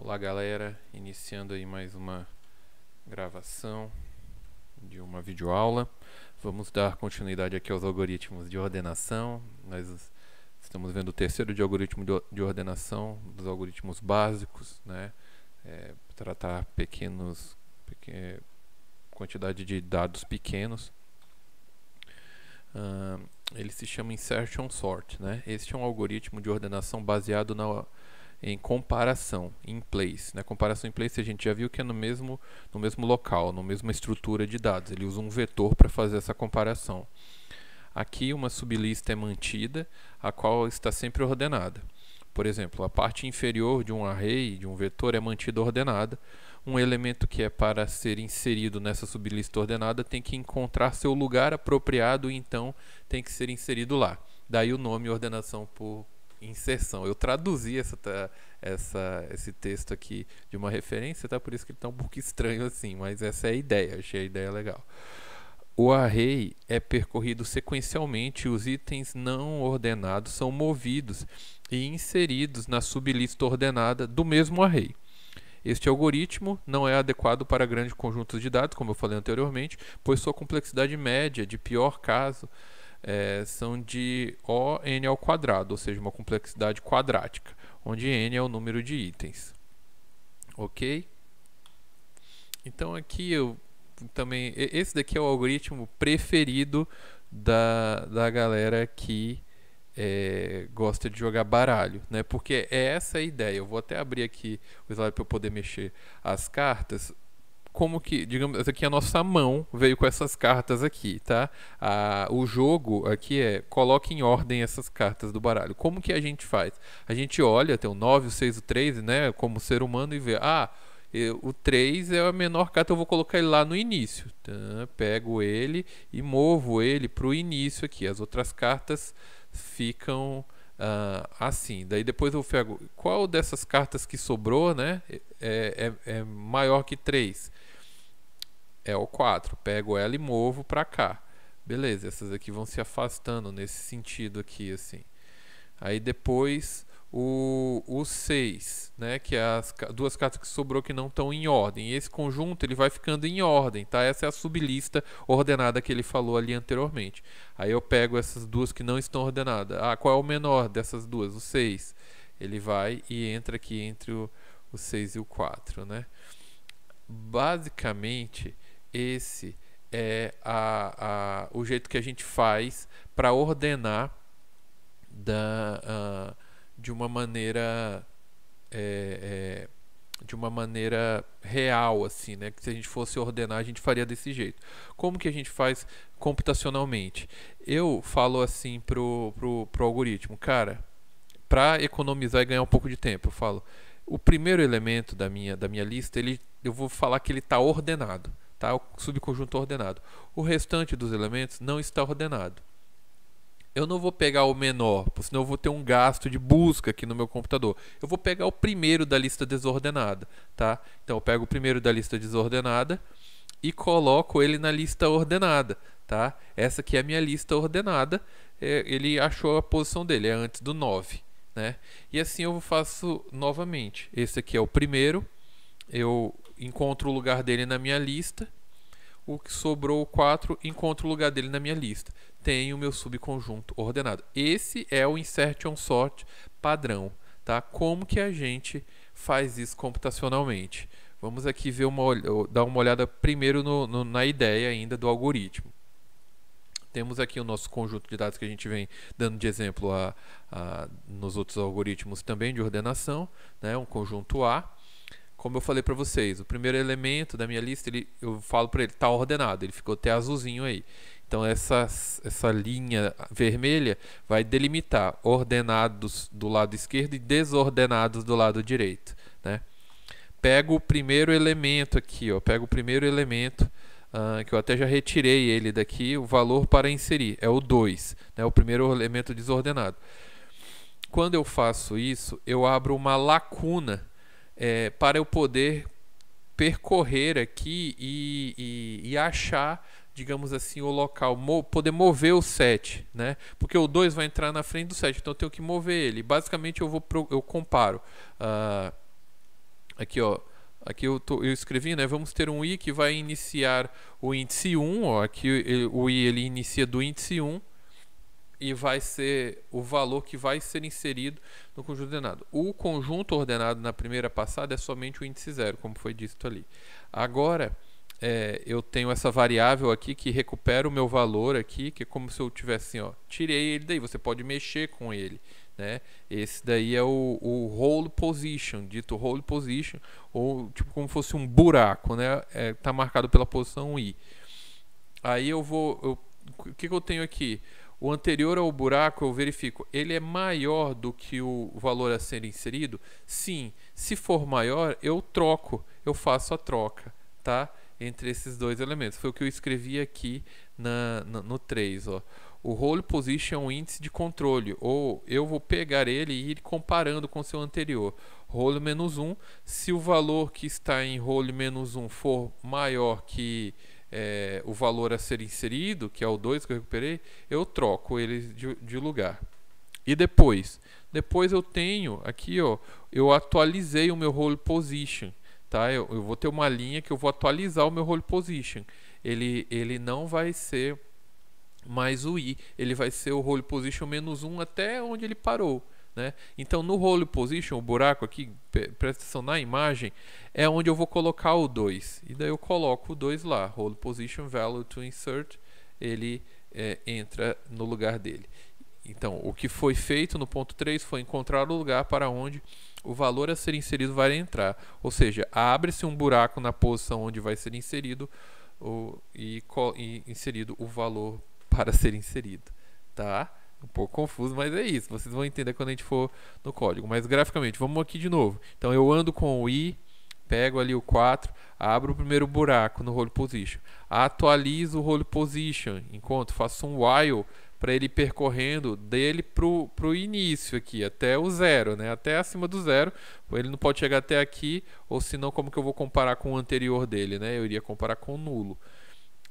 Olá galera, iniciando aí mais uma gravação de uma videoaula. Vamos dar continuidade aqui aos algoritmos de ordenação. Nós estamos vendo o terceiro de algoritmo de ordenação, dos algoritmos básicos, né? Tratar quantidade de dados pequenos. Ele se chama Insertion Sort, né? Este é um algoritmo de ordenação baseado em comparação, in place, né? Comparação em place a gente já viu que é no mesmo local, na mesma estrutura de dados. Ele usa um vetor para fazer essa comparação. Aqui uma sublista é mantida, a qual está sempre ordenada. Por exemplo, a parte inferior de um array, de um vetor, é mantida ordenada. Um elemento que é para ser inserido nessa sublista ordenada tem que encontrar seu lugar apropriado e então tem que ser inserido lá. Daí o nome ordenação por inserção. Eu traduzi esse texto aqui de uma referência, tá? Por isso que ele está um pouco estranho assim, mas essa é a ideia, achei a ideia legal. O array é percorrido sequencialmente e os itens não ordenados são movidos e inseridos na sublista ordenada do mesmo array. Este algoritmo não é adequado para grandes conjuntos de dados, como eu falei anteriormente, pois sua complexidade média, de pior caso, são de O(n) ao quadrado, ou seja, uma complexidade quadrática, onde n é o número de itens. Ok? Então aqui também, esse daqui é o algoritmo preferido da galera que gosta de jogar baralho, né? Porque é essa a ideia. Eu vou até abrir aqui o slide para eu poder mexer as cartas. Como que, digamos, essa aqui é a nossa mão, veio com essas cartas aqui, tá? O jogo aqui coloca em ordem essas cartas do baralho. Como que a gente faz? A gente olha, tem o 9, o 6, o 3, né? Como ser humano e vê, o 3 é a menor carta, eu vou colocar ele lá no início. Então, pego ele e movo ele para o início aqui. As outras cartas ficam assim. Daí depois eu pego qual dessas cartas que sobrou, né? É maior que 3. É o 4. Pego ela e movo para cá. Beleza, essas aqui vão se afastando nesse sentido aqui, assim. Aí depois o 6, né, que é as duas cartas que sobrou que não estão em ordem. E esse conjunto ele vai ficando em ordem, tá? Essa é a sublista ordenada que ele falou ali anteriormente. Aí eu pego essas duas que não estão ordenadas. Qual é o menor dessas duas? O 6. Ele vai e entra aqui entre o 6 e o 4, né? Basicamente, esse é o jeito que a gente faz para ordenar de uma maneira real, assim, né? Que se a gente fosse ordenar, a gente faria desse jeito. Como que a gente faz computacionalmente? Eu falo assim pro algoritmo, cara, para economizar e ganhar um pouco de tempo, eu falo, o primeiro elemento da minha lista, eu vou falar que ele está ordenado, tá? O subconjunto ordenado. O restante dos elementos não está ordenado. Eu não vou pegar o menor, senão eu vou ter um gasto de busca aqui no meu computador. Eu vou pegar o primeiro da lista desordenada, tá? Então eu pego o primeiro da lista desordenada e coloco ele na lista ordenada, tá? Essa aqui é a minha lista ordenada. Ele achou a posição dele, é antes do 9, né? E assim eu faço novamente. Esse aqui é o primeiro. Eu encontro o lugar dele na minha lista. O que sobrou, o 4, encontro o lugar dele na minha lista. Tenho o meu subconjunto ordenado. Esse é o Insertion Sort padrão, tá? Como que a gente faz isso computacionalmente? Vamos aqui dar uma olhada primeiro na ideia ainda do algoritmo. Temos aqui o nosso conjunto de dados que a gente vem dando de exemplo nos outros algoritmos também de ordenação, né? Um conjunto A. Como eu falei para vocês, o primeiro elemento da minha lista, eu falo para ele, está ordenado, ele ficou até azulzinho aí. Então essa linha vermelha vai delimitar ordenados do lado esquerdo e desordenados do lado direito, né? Pego o primeiro elemento aqui, pego o primeiro elemento, que eu até já retirei ele daqui, o valor para inserir, é o 2, né? O primeiro elemento desordenado. Quando eu faço isso, eu abro uma lacuna para eu poder percorrer aqui e achar, digamos assim, o local, poder mover o 7, né? Porque o 2 vai entrar na frente do 7, então eu tenho que mover ele. Basicamente eu comparo Aqui, ó. Aqui eu escrevi, né? Vamos ter um i que vai iniciar o índice 1. Ó, aqui o i ele inicia do índice 1 e vai ser o valor que vai ser inserido no conjunto ordenado. O conjunto ordenado na primeira passada é somente o índice 0, como foi dito ali. Agora, eu tenho essa variável aqui que recupera o meu valor aqui, que é como se eu tivesse assim, ó, tirei ele daí, você pode mexer com ele, né? Esse daí é o hole position, dito hole position, ou tipo como fosse um buraco, né? Tá marcado pela posição i. Aí o que eu tenho aqui? O anterior ao buraco, eu verifico, ele é maior do que o valor a ser inserido? Sim. Se for maior, eu troco, eu faço a troca, tá? Entre esses dois elementos. Foi o que eu escrevi aqui no 3. Ó. O hole position é um índice de controle, ou eu vou pegar ele e ir comparando com o seu anterior. Hole menos 1, se o valor que está em hole menos 1 for maior que o valor a ser inserido, que é o 2 que eu recuperei, eu troco eles de lugar. E depois eu tenho aqui, ó, eu atualizei o meu hole position, tá? Eu vou ter uma linha que eu vou atualizar o meu hole position. Ele não vai ser mais o i, ele vai ser o hole position menos 1 até onde ele parou. Né? Então no hole position, o buraco aqui, presta atenção na imagem, é onde eu vou colocar o 2. E daí eu coloco o 2 lá, hole position value to insert, ele entra no lugar dele. Então o que foi feito no ponto 3 foi encontrar o lugar para onde o valor a ser inserido vai entrar. Ou seja, abre-se um buraco na posição onde vai ser inserido e inserido o valor para ser inserido. Tá? Um pouco confuso, mas é isso. Vocês vão entender quando a gente for no código. Mas graficamente, vamos aqui de novo. Então eu ando com o i, pego ali o 4, abro o primeiro buraco no hole position, atualizo o hole position, enquanto faço um while para ele ir percorrendo dele pro início aqui, até o 0, né? Até acima do 0. Ele não pode chegar até aqui, ou senão como que eu vou comparar com o anterior dele, né? Eu iria comparar com o nulo.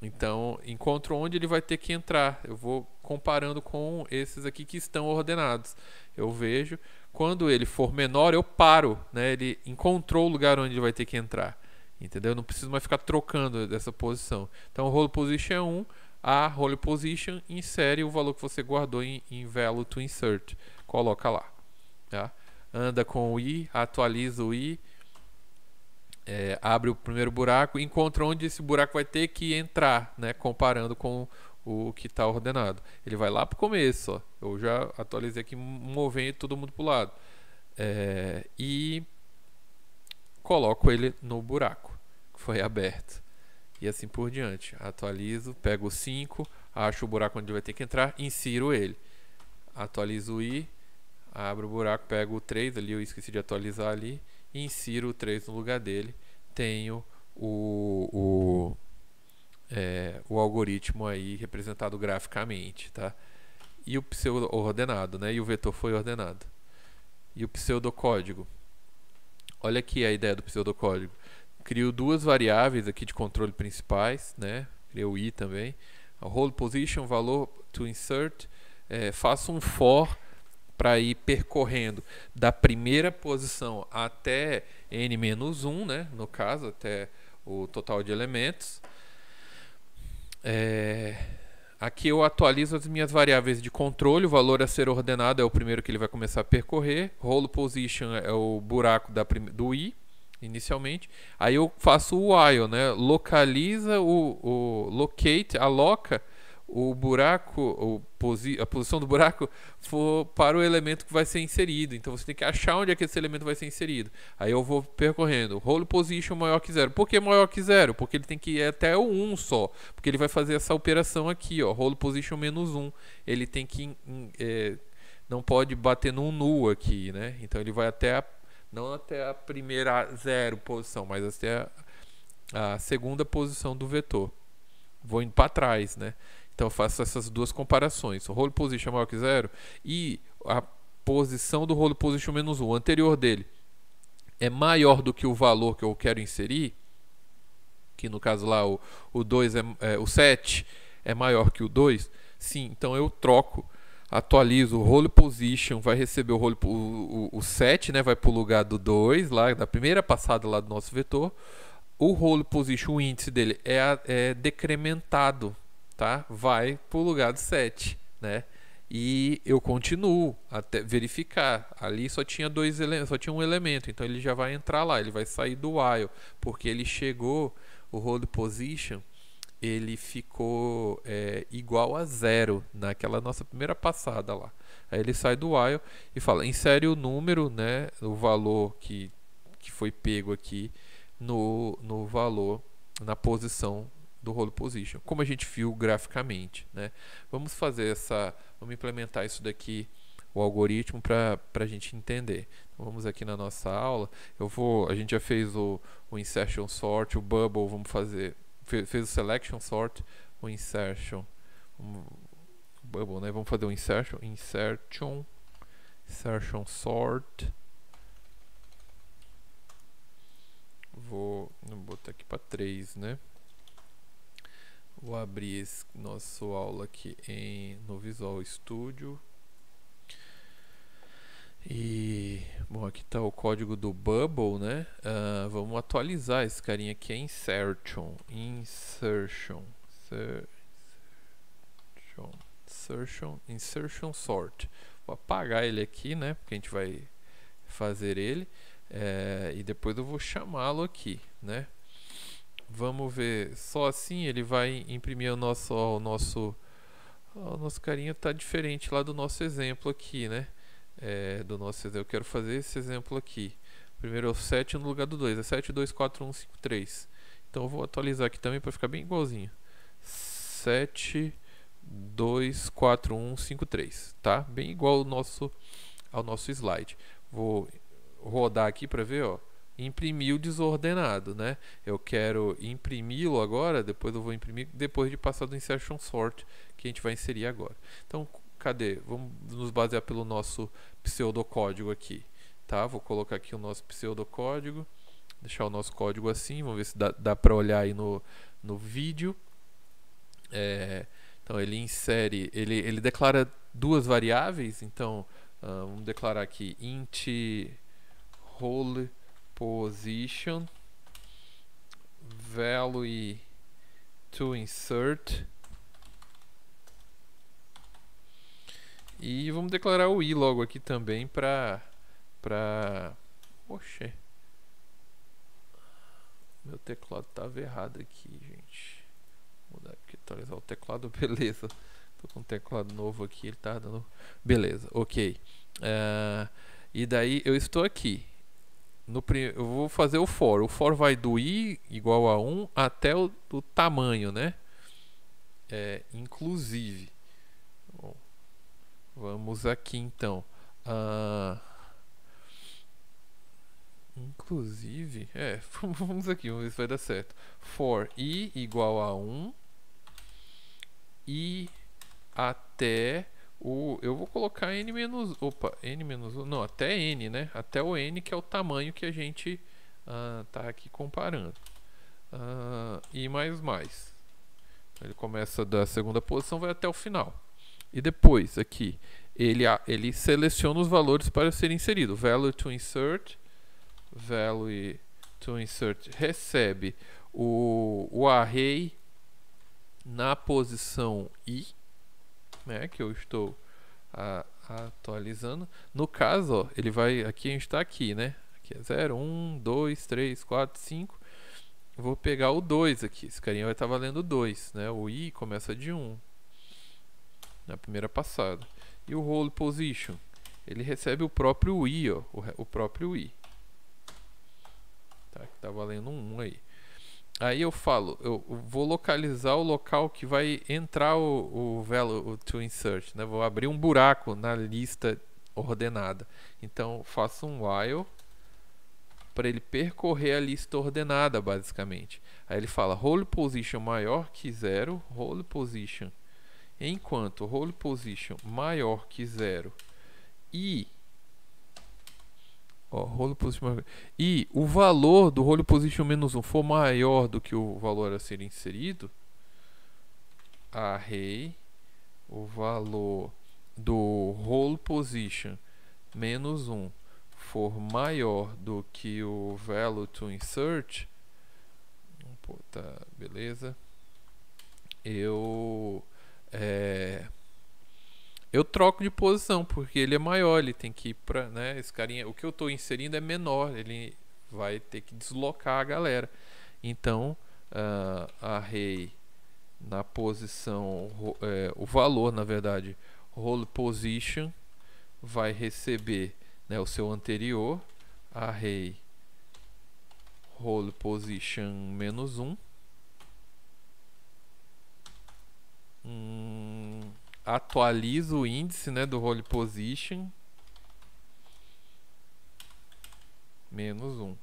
Então, encontro onde ele vai ter que entrar. Eu vou comparando com esses aqui que estão ordenados. Eu vejo, quando ele for menor, eu paro, né? Ele encontrou o lugar onde ele vai ter que entrar. Entendeu? Eu não preciso mais ficar trocando dessa posição. Então, o hole position é 1. A hole position insere o valor que você guardou em value to insert. Coloca lá. Tá? Anda com o i, atualiza o i. Abre o primeiro buraco, encontra onde esse buraco vai ter que entrar, né, comparando com o que está ordenado. Ele vai lá para o começo, ó. Eu já atualizei aqui, movendo todo mundo para o lado. E coloco ele no buraco que foi aberto. E assim por diante. Atualizo, pego o 5, acho o buraco onde vai ter que entrar, insiro ele. Atualizo o i, abro o buraco, pego o 3, ali eu esqueci de atualizar ali. Insiro o 3 no lugar dele, tenho o algoritmo aí representado graficamente, tá? E o pseudo ordenado, né? E o vetor foi ordenado. E o pseudocódigo. Olha aqui a ideia do pseudocódigo. Crio duas variáveis aqui de controle principais, né? Crio o i também. A hole position, valor to insert. Faço um for para ir percorrendo da primeira posição até n-1, né? No caso, até o total de elementos. Aqui eu atualizo as minhas variáveis de controle. O valor a ser ordenado é o primeiro que ele vai começar a percorrer. Hole position é o buraco do i, inicialmente. Aí eu faço o while, né? Localiza locate, aloca o buraco, a posição do buraco for para o elemento que vai ser inserido. Então você tem que achar onde é que esse elemento vai ser inserido. Aí eu vou percorrendo. Hole position maior que 0. Por que maior que 0? Porque ele tem que ir até o 1 só. Porque ele vai fazer essa operação aqui, ó. Hole position menos 1. Ele tem que não pode bater num null aqui, né? Então ele vai não até a primeira 0 posição, mas até a segunda posição do vetor. Vou indo para trás, né? Então eu faço essas duas comparações. O hole position maior que 0 e a posição do hole position menos 1, o anterior dele, é maior do que o valor que eu quero inserir, que no caso lá o 2 o 7 é maior que o 2, sim, então eu troco atualizo o role position, vai receber o 7, né, vai para o lugar do 2, lá da primeira passada lá do nosso vetor. O role position, o índice dele é decrementado, tá? Vai para o lugar do 7, né? E eu continuo até verificar. Ali só tinha só tinha um elemento, então ele já vai entrar lá, ele vai sair do while, porque ele chegou, o role position, ele ficou igual a 0 naquela nossa primeira passada lá. Aí ele sai do while e fala, insere o número, né, o valor que foi pego aqui no valor, na posição do role position, como a gente viu graficamente, né? Vamos implementar isso daqui, o algoritmo, para a gente entender. Então, vamos aqui na nossa aula. A gente já fez o insertion sort, o bubble, vamos fazer. Fez o selection sort, o insertion, bubble, né? Vamos fazer o insertion sort. Vou botar aqui para 3, né? Vou abrir esse nosso aula aqui no Visual Studio. E, bom, aqui está o código do Bubble, né? Vamos atualizar esse carinha aqui, é insertion sort. Vou apagar ele aqui, né? Porque a gente vai fazer ele. E depois eu vou chamá-lo aqui, né? Vamos ver, só assim ele vai imprimir o nosso carinha está diferente lá do nosso exemplo aqui, né? Eu quero fazer esse exemplo aqui. Primeiro é o 7 no lugar do 2, é 7, 2, 4, 1, 5, 3. Então eu vou atualizar aqui também para ficar bem igualzinho. 7, 2, 4, 1, 5, 3, tá? Bem igual ao nosso slide. Vou rodar aqui para ver, ó. Imprimiu desordenado, né? Eu quero imprimi-lo agora, depois eu vou imprimir depois de passar do insertion sort, que a gente vai inserir agora. Então, cadê? Vamos nos basear pelo nosso pseudocódigo aqui, tá? Vou colocar aqui o nosso pseudocódigo, deixar o nosso código assim, vamos ver se dá para olhar aí no vídeo. Então ele insere, ele declara duas variáveis, então vamos declarar aqui int role position value to insert e vamos declarar o i logo aqui também para oxe, meu teclado estava errado aqui, gente. Vou mudar aqui, atualizar o teclado, beleza. Tô com um teclado novo aqui, ele tá dando, beleza, ok. E daí eu estou aqui. Eu vou fazer o for. O for vai do i igual a 1 até o tamanho, né? Inclusive. Bom, vamos aqui então. Inclusive, vamos aqui, vamos ver se vai dar certo. For i igual a 1 e até eu vou colocar n menos, n menos 1, não, até n, né? Até o n, que é o tamanho que a gente tá aqui comparando. E mais. Ele começa da segunda posição, vai até o final. E depois, aqui, ele seleciona os valores para ser inserido. Value to insert recebe o array na posição i, né, que eu estou atualizando. No caso, ó, ele vai, aqui a gente está aqui, né? Aqui é 0, 1, 2, 3, 4, 5. Eu vou pegar o 2 aqui. Esse carinha vai estar valendo 2, né? O i começa de 1 na primeira passada. E o role position, ele recebe o próprio i, ó, o próprio i. Tá, que tá valendo 1 aí. Aí eu vou localizar o local que vai entrar o value to insert, né? Vou abrir um buraco na lista ordenada. Então faço um while para ele percorrer a lista ordenada, basicamente. Aí ele fala role position maior que 0, role position, enquanto role position maior que 0 e role position e o valor do role position menos 1 for maior do que o valor a ser inserido, array, o valor do role position menos 1 for maior do que o value to insert, pô, tá, beleza, eu troco de posição, porque ele é maior, ele tem que ir para, né, esse carinha, o que eu estou inserindo é menor, ele vai ter que deslocar a galera. Então, array na posição, o valor, na verdade, role position vai receber, né, o seu anterior, array role position menos 1, atualiza o índice, né, do role position menos 1.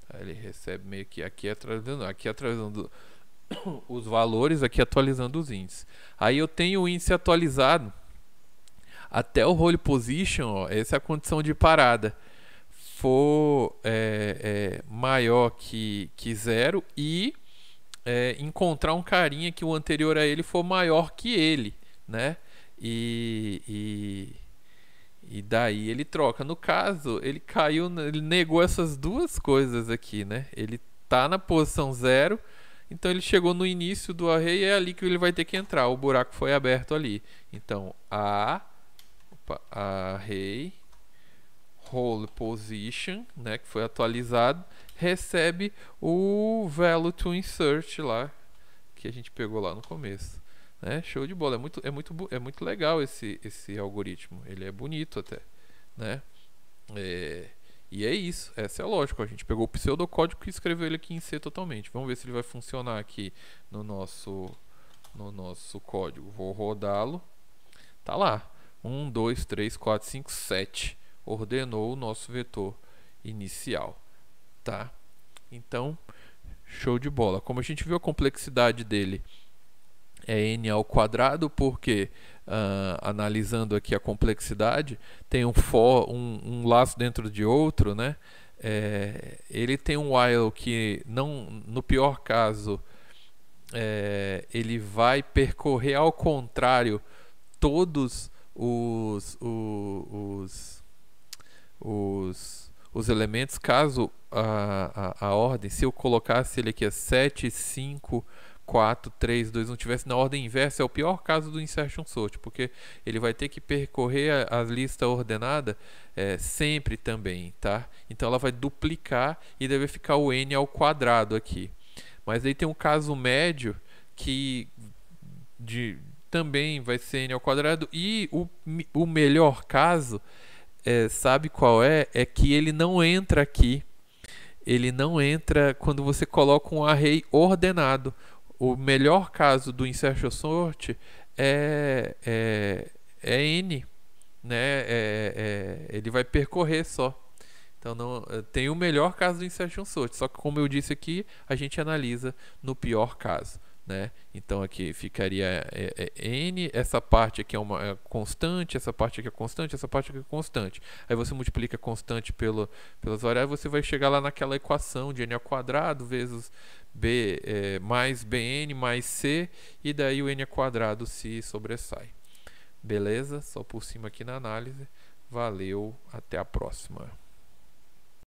Aí ele recebe meio que aqui atualizando os valores, aqui atualizando os índices. Aí eu tenho o índice atualizado até o role position, ó, essa é a condição de parada, for maior que 0 e encontrar um carinha que o anterior a ele for maior que ele, né? E daí ele troca. No caso, ele caiu, ele negou essas duas coisas aqui, né? Ele tá na posição 0, então ele chegou no início do array e é ali que ele vai ter que entrar. O buraco foi aberto ali. Então, array role position, né, que foi atualizado, recebe o value to insert lá, que a gente pegou lá no começo. Né? Show de bola, é muito legal esse algoritmo, ele é bonito até, né? E é isso, essa é a lógica. A gente pegou o pseudocódigo e escreveu ele aqui em C totalmente. Vamos ver se ele vai funcionar aqui no nosso código. Vou rodá-lo. Tá lá, 1, 2, 3, 4, 5, 7. Ordenou o nosso vetor inicial, tá? Então, show de bola. Como a gente viu, a complexidade dele é n ao quadrado, porque analisando aqui a complexidade, tem um laço dentro de outro, né? Ele tem um while que, no pior caso, ele vai percorrer ao contrário todos os elementos, caso a ordem, se eu colocasse ele aqui a 7, 5, 4, 3, 2, 1 tivesse na ordem inversa, é o pior caso do insertion sort, porque ele vai ter que percorrer a lista ordenada sempre também, tá? Então ela vai duplicar e deve ficar o n ao quadrado aqui. Mas aí tem um caso médio que também vai ser n ao quadrado, e o melhor caso, sabe qual é? É que ele não entra aqui. Ele não entra quando você coloca um array ordenado. O melhor caso do insertion sort é n, né? Ele vai percorrer só. Então tem o melhor caso do insertion sort, só que, como eu disse aqui, a gente analisa no pior caso, né? Então aqui ficaria n, essa parte aqui é uma constante, essa parte aqui é constante, essa parte aqui é constante. Aí você multiplica a constante pelas variáveis, você vai chegar lá naquela equação de n ao quadrado vezes b mais bn mais c, e daí o n ao quadrado se sobressai. Beleza? Só por cima aqui na análise. Valeu, até a próxima.